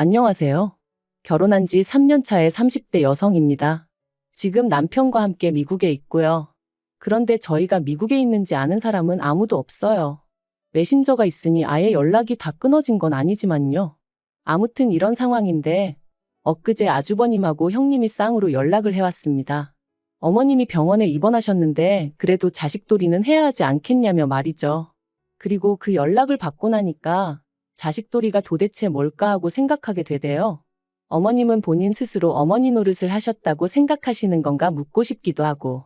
안녕하세요. 결혼한 지 3년 차의 30대 여성입니다. 지금 남편과 함께 미국에 있고요. 그런데 저희가 미국에 있는지 아는 사람은 아무도 없어요. 메신저가 있으니 아예 연락이 다 끊어진 건 아니지만요. 아무튼 이런 상황인데 엊그제 아주버님하고 형님이 쌍으로 연락을 해왔습니다. 어머님이 병원에 입원하셨는데 그래도 자식돌이는 해야 하지 않겠냐며 말이죠. 그리고 그 연락을 받고 나니까 자식돌이가 도대체 뭘까 하고 생각하게 되대요. 어머님은 본인 스스로 어머니 노릇을 하셨다고 생각하시는 건가 묻고 싶기도 하고.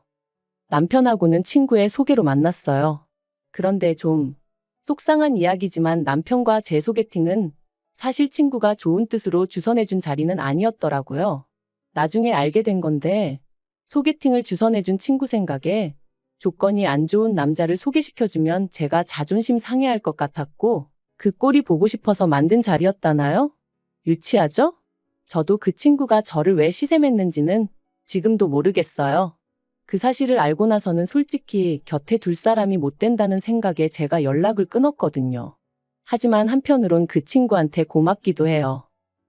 남편하고는 친구의 소개로 만났어요. 그런데 좀 속상한 이야기지만 남편과 제 소개팅은 사실 친구가 좋은 뜻으로 주선해준 자리는 아니었더라고요. 나중에 알게 된 건데 소개팅을 주선해준 친구 생각에 조건이 안 좋은 남자를 소개시켜주면 제가 자존심 상해할 것 같았고 그 꼴이 보고 싶어서 만든 자리였다나요? 유치하죠? 저도 그 친구가 저를 왜 시샘했는지는 지금도 모르겠어요. 그 사실을 알고 나서는 솔직히 곁에 둘 사람이 못 된다는 생각에 제가 연락을 끊었거든요. 하지만 한편으론 그 친구한테 고맙기도 해요.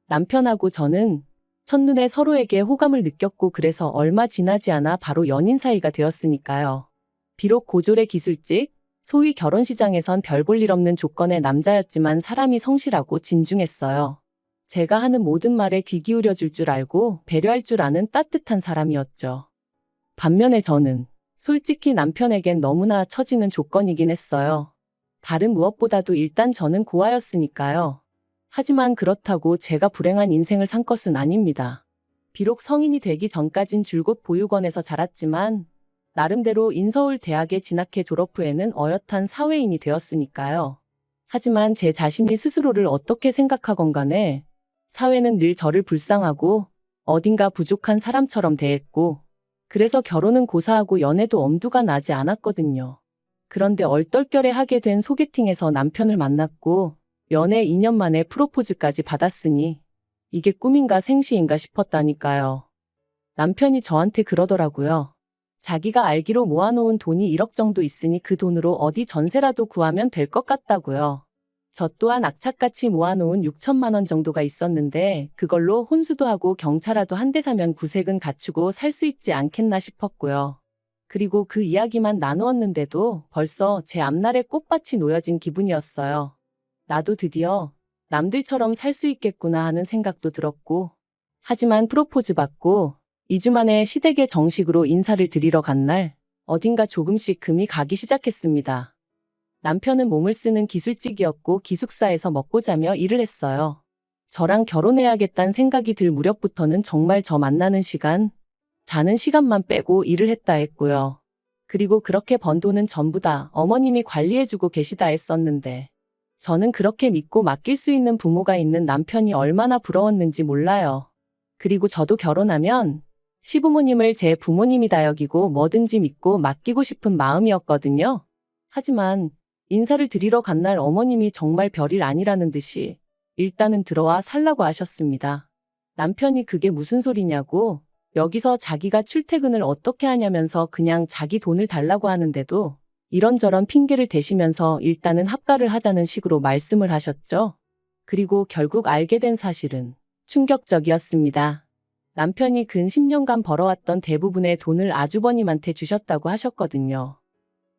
남편하고 저는 첫눈에 서로에게 호감을 느꼈고 그래서 얼마 지나지 않아 바로 연인 사이가 되었으니까요. 비록 고졸의 기술직, 소위 결혼시장에선 별 볼 일 없는 조건의 남자였지만 사람이 성실하고 진중했어요. 제가 하는 모든 말에 귀 기울여 줄 줄 알고 배려할 줄 아는 따뜻한 사람이었죠. 반면에 저는 솔직히 남편에겐 너무나 처지는 조건이긴 했어요. 다른 무엇보다도 일단 저는 고아였으니까요. 하지만 그렇다고 제가 불행한 인생을 산 것은 아닙니다. 비록 성인이 되기 전까진 줄곧 보육원에서 자랐지만 나름대로 인서울 대학에 진학해 졸업 후에는 어엿한 사회인이 되었으니까요. 하지만 제 자신이 스스로를 어떻게 생각하건 간에 사회는 늘 저를 불쌍하고 어딘가 부족한 사람처럼 대했고 그래서 결혼은 고사하고 연애도 엄두가 나지 않았거든요. 그런데 얼떨결에 하게 된 소개팅에서 남편을 만났고 연애 2년 만에 프로포즈까지 받았으니 이게 꿈인가 생시인가 싶었다니까요. 남편이 저한테 그러더라고요. 자기가 알기로 모아놓은 돈이 1억 정도 있으니 그 돈으로 어디 전세라도 구하면 될 것 같다고요. 저 또한 악착같이 모아놓은 6천만 원 정도가 있었는데 그걸로 혼수도 하고 경차라도 한 대 사면 구색은 갖추고 살 수 있지 않겠나 싶었고요. 그리고 그 이야기만 나누었는데도 벌써 제 앞날에 꽃밭이 놓여진 기분이었어요. 나도 드디어 남들처럼 살 수 있겠구나 하는 생각도 들었고 하지만 프로포즈 받고 2주 만에 시댁에 정식으로 인사를 드리러 간 날 어딘가 조금씩 금이 가기 시작했습니다. 남편은 몸을 쓰는 기술직이었고 기숙사에서 먹고 자며 일을 했어요. 저랑 결혼해야겠다는 생각이 들 무렵부터는 정말 저 만나는 시간, 자는 시간만 빼고 일을 했다 했고요. 그리고 그렇게 번 돈은 전부 다 어머님이 관리해주고 계시다 했었는데 저는 그렇게 믿고 맡길 수 있는 부모가 있는 남편이 얼마나 부러웠는지 몰라요. 그리고 저도 결혼하면 시부모님을 제 부모님이다 여기고 뭐든지 믿고 맡기고 싶은 마음이었거든요. 하지만 인사를 드리러 간 날 어머님이 정말 별일 아니라는 듯이 일단은 들어와 살라고 하셨습니다. 남편이 그게 무슨 소리냐고 여기서 자기가 출퇴근을 어떻게 하냐면서 그냥 자기 돈을 달라고 하는데도 이런저런 핑계를 대시면서 일단은 합가를 하자는 식으로 말씀을 하셨죠. 그리고 결국 알게 된 사실은 충격적이었습니다. 남편이 근 10년간 벌어왔던 대부분의 돈을 아주버님한테 주셨다고 하셨거든요.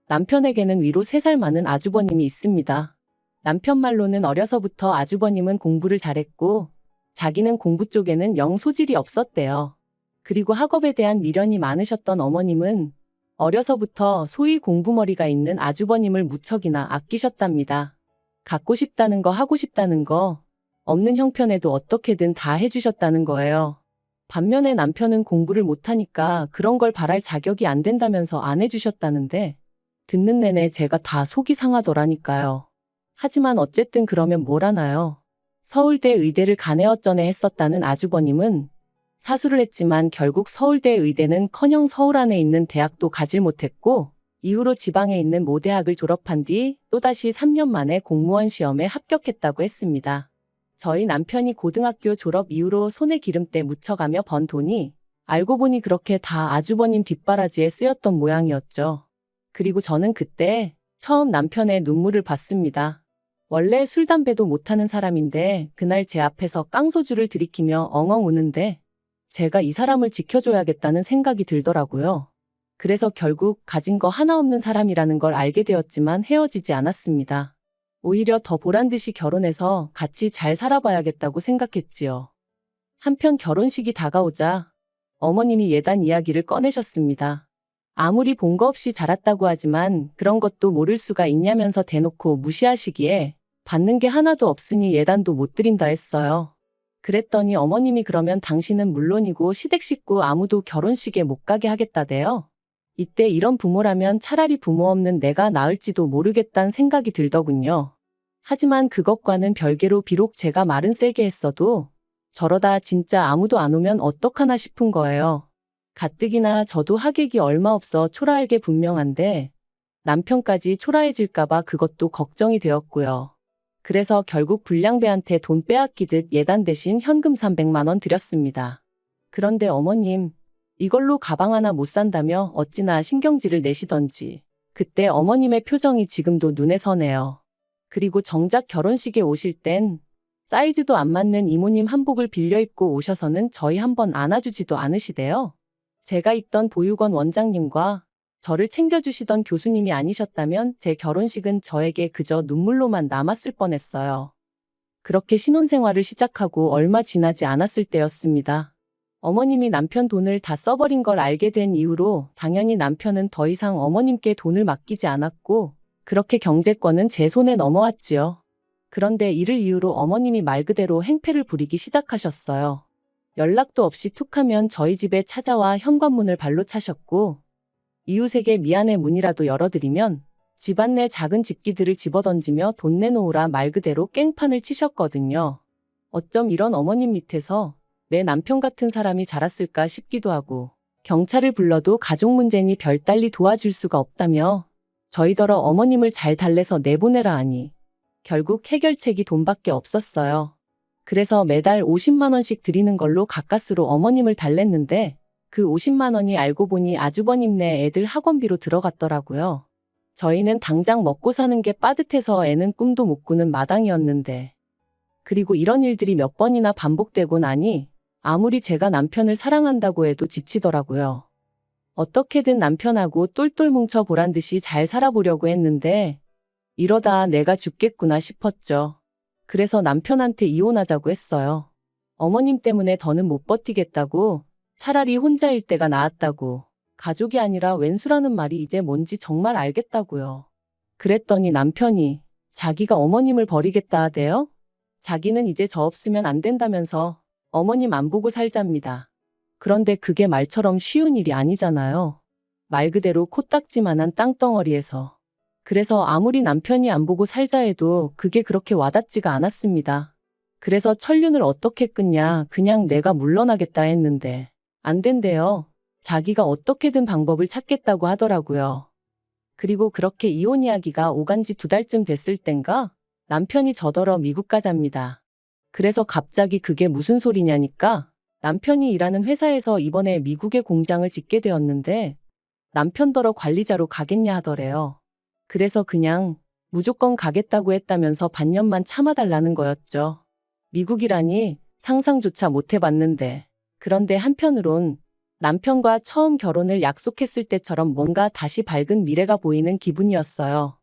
남편에게는 위로 3살 많은 아주버님이 있습니다. 남편 말로는 어려서부터 아주버님은 공부를 잘했고 자기는 공부 쪽에는 영 소질이 없었대요. 그리고 학업에 대한 미련이 많으셨던 어머님은 어려서부터 소위 공부머리가 있는 아주버님을 무척이나 아끼셨답니다. 갖고 싶다는 거 하고 싶다는 거 없는 형편에도 어떻게든 다 해주셨다는 거예요. 반면에 남편은 공부를 못하니까 그런 걸 바랄 자격이 안 된다면서 안 해주셨다는데 듣는 내내 제가 다 속이 상하더라니까요. 하지만 어쨌든 그러면 뭘 하나요? 서울대 의대를 간에어쩌네 했었다는 아주버님은 사수를 했지만 결국 서울대 의대는커녕 서울 안에 있는 대학도 가질 못했고 이후로 지방에 있는 모 대학을 졸업한 뒤 또다시 3년 만에 공무원 시험에 합격했다고 했습니다. 저희 남편이 고등학교 졸업 이후로 손에 기름때 묻혀가며 번 돈이 알고 보니 그렇게 다 아주버님 뒷바라지에 쓰였던 모양이었죠. 그리고 저는 그때 처음 남편의 눈물을 봤습니다. 원래 술, 담배도 못하는 사람인데 그날 제 앞에서 깡소주를 들이키며 엉엉 우는데 제가 이 사람을 지켜줘야겠다는 생각이 들더라고요. 그래서 결국 가진 거 하나 없는 사람이라는 걸 알게 되었지만 헤어지지 않았습니다. 오히려 더 보란듯이 결혼해서 같이 잘 살아봐야겠다고 생각했지요. 한편 결혼식이 다가오자 어머님이 예단 이야기를 꺼내셨습니다. 아무리 본거 없이 자랐다고 하지만 그런 것도 모를 수가 있냐면서 대놓고 무시하시기에 받는 게 하나도 없으니 예단도 못 드린다 했어요. 그랬더니 어머님이 그러면 당신은 물론이고 시댁 식구 아무도 결혼식에 못 가게 하겠다대요. 이때 이런 부모라면 차라리 부모 없는 내가 나을지도 모르겠다는 생각이 들더군요. 하지만 그것과는 별개로 비록 제가 말은 세게 했어도 저러다 진짜 아무도 안 오면 어떡하나 싶은 거예요. 가뜩이나 저도 하객이 얼마 없어 초라할 게 분명한데 남편까지 초라해질까봐 그것도 걱정이 되었고요. 그래서 결국 불량배한테 돈 빼앗기듯 예단 대신 현금 300만 원 드렸습니다. 그런데 어머님, 이걸로 가방 하나 못 산다며 어찌나 신경질을 내시던지 그때 어머님의 표정이 지금도 눈에 선해요. 그리고 정작 결혼식에 오실 땐 사이즈도 안 맞는 이모님 한복을 빌려 입고 오셔서는 저희 한번 안아주지도 않으시대요. 제가 있던 보육원 원장님과 저를 챙겨주시던 교수님이 아니셨다면 제 결혼식은 저에게 그저 눈물로만 남았을 뻔했어요. 그렇게 신혼생활을 시작하고 얼마 지나지 않았을 때였습니다. 어머님이 남편 돈을 다 써버린 걸 알게 된 이후로 당연히 남편은 더 이상 어머님께 돈을 맡기지 않았고 그렇게 경제권은 제 손에 넘어왔지요. 그런데 이를 이유로 어머님이 말 그대로 행패를 부리기 시작하셨어요. 연락도 없이 툭하면 저희 집에 찾아와 현관문을 발로 차셨고 이웃에게 미안해 문이라도 열어드리면 집안 내 작은 집기들을 집어던지며 돈 내놓으라 말 그대로 깽판을 치셨거든요. 어쩜 이런 어머님 밑에서 내 남편 같은 사람이 자랐을까 싶기도 하고 경찰을 불러도 가족 문제니 별달리 도와줄 수가 없다며 저희더러 어머님을 잘 달래서 내보내라 하니 결국 해결책이 돈밖에 없었어요. 그래서 매달 50만 원씩 드리는 걸로 가까스로 어머님을 달랬는데 그 50만 원이 알고 보니 아주버님네 애들 학원비로 들어갔더라고요. 저희는 당장 먹고 사는 게 빠듯해서 애는 꿈도 못 꾸는 마당이었는데. 그리고 이런 일들이 몇 번이나 반복되고 나니 아무리 제가 남편을 사랑한다고 해도 지치더라고요. 어떻게든 남편하고 똘똘 뭉쳐 보란 듯이 잘 살아보려고 했는데 이러다 내가 죽겠구나 싶었죠. 그래서 남편한테 이혼하자고 했어요. 어머님 때문에 더는 못 버티겠다고 차라리 혼자일 때가 나았다고 가족이 아니라 왼수라는 말이 이제 뭔지 정말 알겠다고요. 그랬더니 남편이 자기가 어머님을 버리겠다 하대요. 자기는 이제 저 없으면 안 된다면서 어머님 안 보고 살잡니다. 그런데 그게 말처럼 쉬운 일이 아니잖아요. 말 그대로 코딱지만한 땅덩어리에서. 그래서 아무리 남편이 안 보고 살자 해도 그게 그렇게 와닿지가 않았습니다. 그래서 천륜을 어떻게 끊냐 그냥 내가 물러나겠다 했는데 안 된대요. 자기가 어떻게든 방법을 찾겠다고 하더라고요. 그리고 그렇게 이혼 이야기가 오간 지 2달쯤 됐을 땐가 남편이 저더러 미국 가자입니다. 그래서 갑자기 그게 무슨 소리냐니까 남편이 일하는 회사에서 이번에 미국에 공장을 짓게 되었는데 남편더러 관리자로 가겠냐 하더래요. 그래서 그냥 무조건 가겠다고 했다면서 반년만 참아달라는 거였죠. 미국이라니 상상조차 못 해봤는데. 그런데 한편으론 남편과 처음 결혼을 약속했을 때처럼 뭔가 다시 밝은 미래가 보이는 기분이었어요.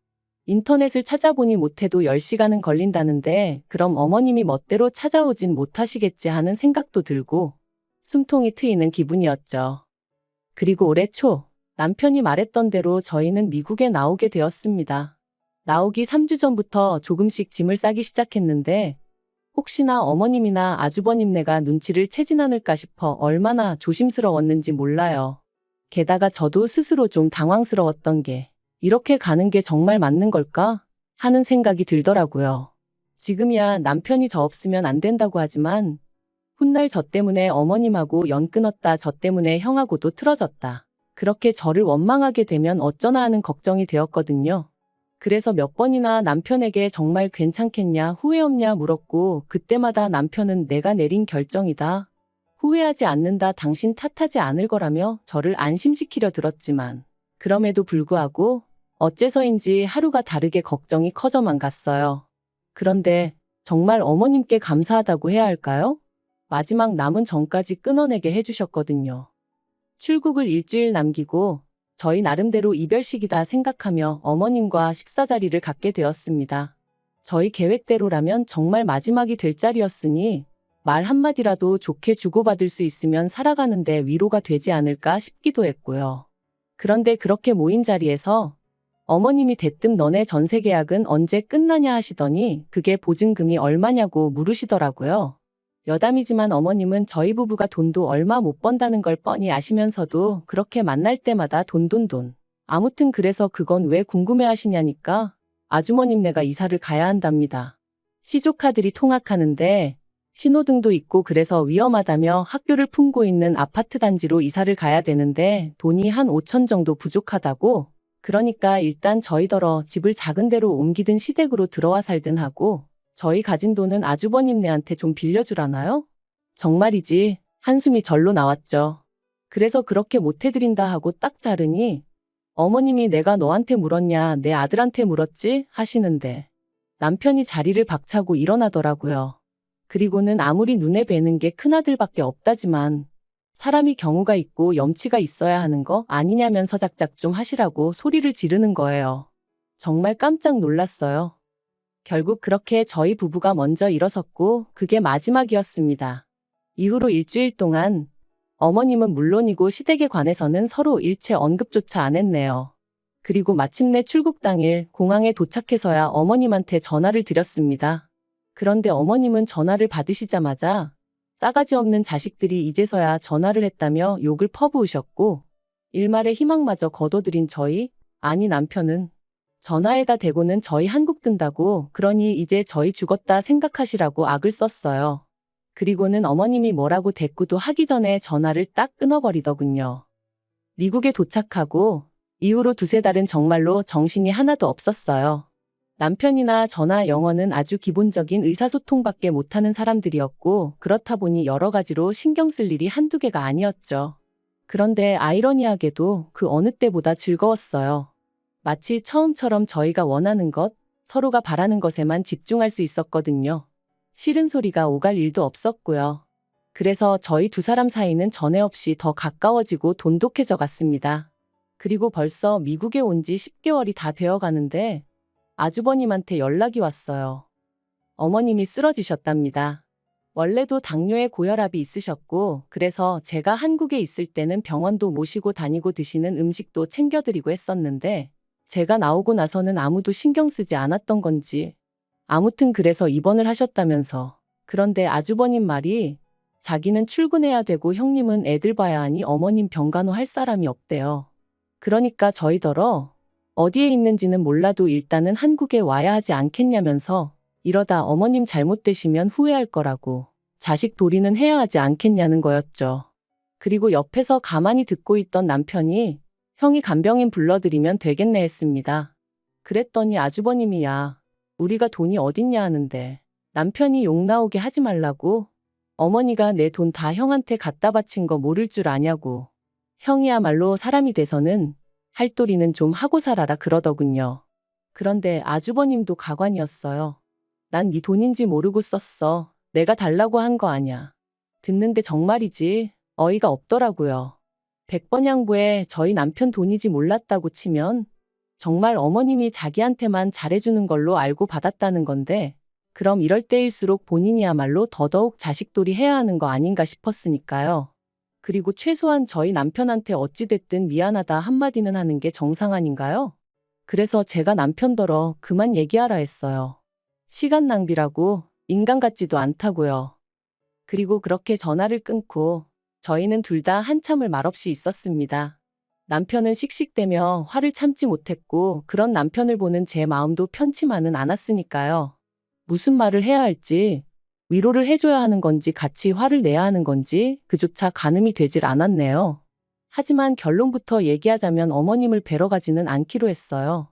인터넷을 찾아보니 못해도 10시간은 걸린다는데 그럼 어머님이 멋대로 찾아오진 못하시겠지 하는 생각도 들고 숨통이 트이는 기분이었죠. 그리고 올해 초 남편이 말했던 대로 저희는 미국에 나오게 되었습니다. 나오기 3주 전부터 조금씩 짐을 싸기 시작했는데 혹시나 어머님이나 아주버님네가 눈치를 채진 않을까 싶어 얼마나 조심스러웠는지 몰라요. 게다가 저도 스스로 좀 당황스러웠던 게 이렇게 가는 게 정말 맞는 걸까 하는 생각이 들더라고요. 지금이야 남편이 저 없으면 안 된다고 하지만 훗날 저 때문에 어머님하고 연 끊었다 저 때문에 형하고도 틀어졌다. 그렇게 저를 원망하게 되면 어쩌나 하는 걱정이 되었거든요. 그래서 몇 번이나 남편에게 정말 괜찮겠냐 후회 없냐 물었고 그때마다 남편은 내가 내린 결정이다. 후회하지 않는다 당신 탓하지 않을 거라며 저를 안심시키려 들었지만 그럼에도 불구하고 어째서인지 하루가 다르게 걱정이 커져만 갔어요. 그런데 정말 어머님께 감사하다고 해야 할까요? 마지막 남은 전까지 끊어내게 해주셨거든요. 출국을 일주일 남기고 저희 나름대로 이별식이다 생각하며 어머님과 식사 자리를 갖게 되었습니다. 저희 계획대로라면 정말 마지막이 될 자리였으니 말 한마디라도 좋게 주고받을 수 있으면 살아가는데 위로가 되지 않을까 싶기도 했고요. 그런데 그렇게 모인 자리에서 어머님이 대뜸 너네 전세 계약은 언제 끝나냐 하시더니 그게 보증금이 얼마냐고 물으시더라고요. 여담이지만 어머님은 저희 부부가 돈도 얼마 못 번다는 걸 뻔히 아시면서도 그렇게 만날 때마다 돈. 아무튼 그래서 그건 왜 궁금해하시냐니까 아주머님네가 이사를 가야 한답니다. 시조카들이 통학하는데 신호등도 있고 그래서 위험하다며 학교를 품고 있는 아파트 단지로 이사를 가야 되는데 돈이 한 5천 정도 부족하다고. 그러니까 일단 저희더러 집을 작은 데로 옮기든 시댁으로 들어와 살든 하고 저희 가진 돈은 아주버님네한테 좀 빌려주라나요? 정말이지 한숨이 절로 나왔죠. 그래서 그렇게 못해드린다 하고 딱 자르니 어머님이 내가 너한테 물었냐 내 아들한테 물었지 하시는데 남편이 자리를 박차고 일어나더라고요. 그리고는 아무리 눈에 뵈는 게 큰아들밖에 없다지만 사람이 경우가 있고 염치가 있어야 하는 거 아니냐면서 작작 좀 하시라고 소리를 지르는 거예요. 정말 깜짝 놀랐어요. 결국 그렇게 저희 부부가 먼저 일어섰고 그게 마지막이었습니다. 이후로 일주일 동안 어머님은 물론이고 시댁에 관해서는 서로 일체 언급조차 안 했네요. 그리고 마침내 출국 당일 공항에 도착해서야 어머님한테 전화를 드렸습니다. 그런데 어머님은 전화를 받으시자마자 싸가지 없는 자식들이 이제서야 전화를 했다며 욕을 퍼부으셨고 일말의 희망마저 거둬들인 저희, 아니 남편은 전화에다 대고는 저희 한국 든다고 그러니 이제 저희 죽었다 생각하시라고 악을 썼어요. 그리고는 어머님이 뭐라고 대꾸도 하기 전에 전화를 딱 끊어버리더군요. 미국에 도착하고 이후로 두세 달은 정말로 정신이 하나도 없었어요. 남편이나 저나 영어는 아주 기본적인 의사소통밖에 못하는 사람들이었고 그렇다 보니 여러 가지로 신경 쓸 일이 한두 개가 아니었죠. 그런데 아이러니하게도 그 어느 때보다 즐거웠어요. 마치 처음처럼 저희가 원하는 것, 서로가 바라는 것에만 집중할 수 있었거든요. 싫은 소리가 오갈 일도 없었고요. 그래서 저희 두 사람 사이는 전에 없이 더 가까워지고 돈독해져 갔습니다. 그리고 벌써 미국에 온 지 10개월이 다 되어 가는데 아주버님한테 연락이 왔어요. 어머님이 쓰러지셨답니다. 원래도 당뇨에 고혈압이 있으셨고 그래서 제가 한국에 있을 때는 병원도 모시고 다니고 드시는 음식도 챙겨드리고 했었는데 제가 나오고 나서는 아무도 신경 쓰지 않았던 건지 아무튼 그래서 입원을 하셨다면서. 그런데 아주버님 말이 자기는 출근해야 되고 형님은 애들 봐야 하니 어머님 병간호 할 사람이 없대요. 그러니까 저희더러 어디에 있는지는 몰라도 일단은 한국에 와야 하지 않겠냐면서 이러다 어머님 잘못되시면 후회할 거라고 자식 도리는 해야 하지 않겠냐는 거였죠. 그리고 옆에서 가만히 듣고 있던 남편이 형이 간병인 불러드리면 되겠네 했습니다. 그랬더니 아주버님이야 우리가 돈이 어딨냐 하는데 남편이 욕 나오게 하지 말라고 어머니가 내 돈 다 형한테 갖다 바친 거 모를 줄 아냐고 형이야말로 사람이 돼서는 할도리는 좀 하고 살아라 그러더군요. 그런데 아주버님도 가관이었어요. 난 네 돈인지 모르고 썼어. 내가 달라고 한 거 아냐. 듣는데 정말이지 어이가 없더라고요. 100번 양보해 저희 남편 돈이지 몰랐다고 치면 정말 어머님이 자기한테만 잘해주는 걸로 알고 받았다는 건데 그럼 이럴 때일수록 본인이야말로 더더욱 자식돌이 해야 하는 거 아닌가 싶었으니까요. 그리고 최소한 저희 남편한테 어찌됐든 미안하다 한마디는 하는 게 정상 아닌가요? 그래서 제가 남편더러 그만 얘기하라 했어요. 시간 낭비라고 인간 같지도 않다고요. 그리고 그렇게 전화를 끊고 저희는 둘 다 한참을 말없이 있었습니다. 남편은 씩씩대며 화를 참지 못했고 그런 남편을 보는 제 마음도 편치만은 않았으니까요. 무슨 말을 해야 할지 위로를 해줘야 하는 건지 같이 화를 내야 하는 건지 그조차 가늠이 되질 않았네요. 하지만 결론부터 얘기하자면 어머님을 뵈러 가지는 않기로 했어요.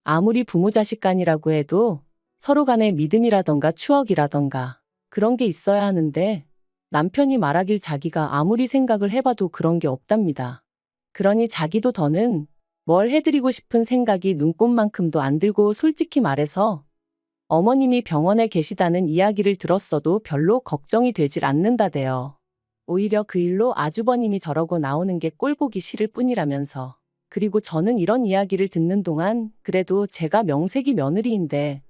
아무리 부모 자식 간이라고 해도 서로 간의 믿음이라던가 추억이라던가 그런 게 있어야 하는데 남편이 말하길 자기가 아무리 생각을 해봐도 그런 게 없답니다. 그러니 자기도 더는 뭘 해드리고 싶은 생각이 눈꼽만큼도 안 들고 솔직히 말해서 어머님이 병원에 계시다는 이야기를 들었어도 별로 걱정이 되질 않는다대요. 오히려 그 일로 아주버님이 저러고 나오는 게 꼴보기 싫을 뿐이라면서. 그리고 저는 이런 이야기를 듣는 동안 그래도 제가 명색이 며느리인데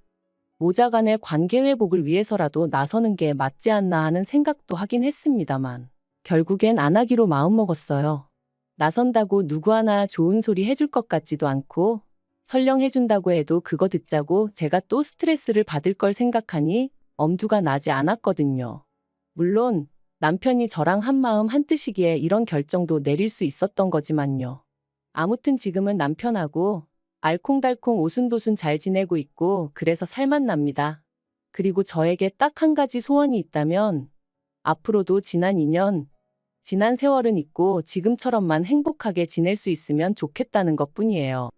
모자간의 관계 회복을 위해서라도 나서는 게 맞지 않나 하는 생각도 하긴 했습니다만 결국엔 안 하기로 마음먹었어요. 나선다고 누구 하나 좋은 소리 해줄 것 같지도 않고 설령 해준다고 해도 그거 듣자고 제가 또 스트레스를 받을 걸 생각하니 엄두가 나지 않았거든요. 물론 남편이 저랑 한마음 한뜻이기에 이런 결정도 내릴 수 있었던 거지만요. 아무튼 지금은 남편하고 알콩달콩 오순도순 잘 지내고 있고 그래서 살만 납니다. 그리고 저에게 딱 한 가지 소원이 있다면 앞으로도 지난 2년, 지난 세월은 있고 지금처럼만 행복하게 지낼 수 있으면 좋겠다는 것뿐이에요.